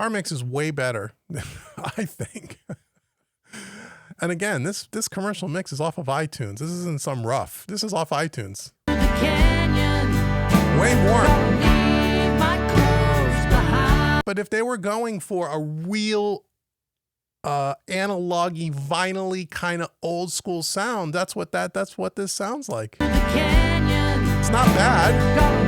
Our mix is way better, I think. And again, this commercial mix is off of iTunes. This isn't some rough. This is off iTunes. Way more. But if they were going for a real analog-y, vinyl-y kind of old school sound, that's what this sounds like. It's not bad.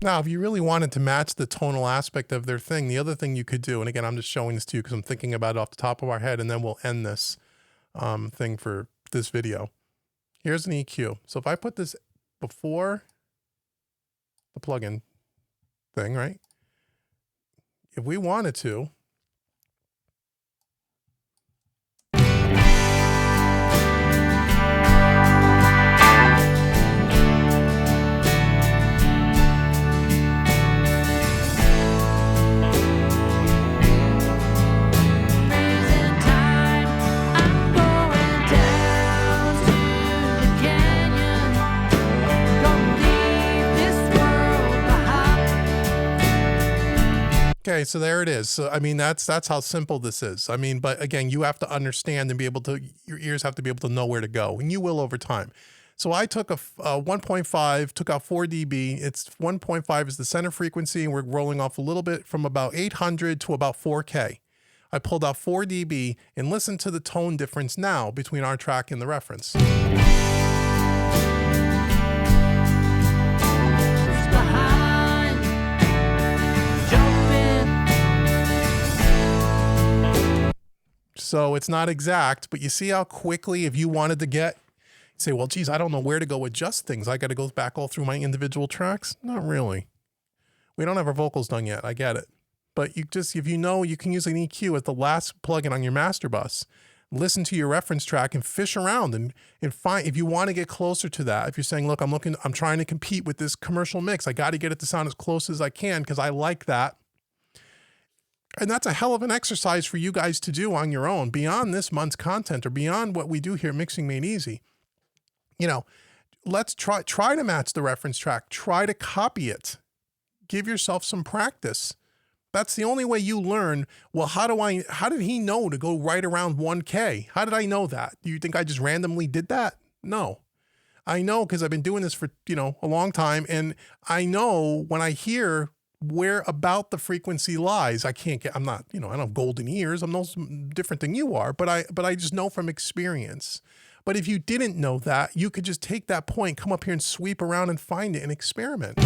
Now, if you really wanted to match the tonal aspect of their thing, the other thing you could do, and again, I'm just showing this to you because I'm thinking about it off the top of our head, and then we'll end this thing for this video. Here's an EQ. So if I put this before the plugin thing, right? If we wanted to, okay, so there it is. So, I mean, that's how simple this is. I mean, but again, you have to understand and be able to, your ears have to be able to know where to go, and you will over time. So I took a 1.5, took out 4 dB. It's 1.5 is the center frequency, and we're rolling off a little bit from about 800 to about 4K. I pulled out 4 dB and listen to the tone difference now between our track and the reference. So it's not exact, but you see how quickly, if you wanted to say, well, geez, I don't know where to go adjust things. I got to go back all through my individual tracks. Not really. We don't have our vocals done yet. I get it. But you just, if you know, you can use an EQ as the last plugin on your master bus. Listen to your reference track and fish around and find, if you want to get closer to that, if you're saying, look, I'm trying to compete with this commercial mix. I got to get it to sound as close as I can because I like that. And that's a hell of an exercise for you guys to do on your own, beyond this month's content or beyond what we do here at Mixing Made Easy. You know, let's try to match the reference track. Try to copy it. Give yourself some practice. That's the only way you learn. Well, how did he know to go right around 1K? How did I know that? Do you think I just randomly did that? No. I know because I've been doing this for, a long time. And I know when I hear where about the frequency lies. I'm not, I don't have golden ears. I'm no different than you are, but I just know from experience. But if you didn't know that, you could just take that point, come up here and sweep around and find it and experiment.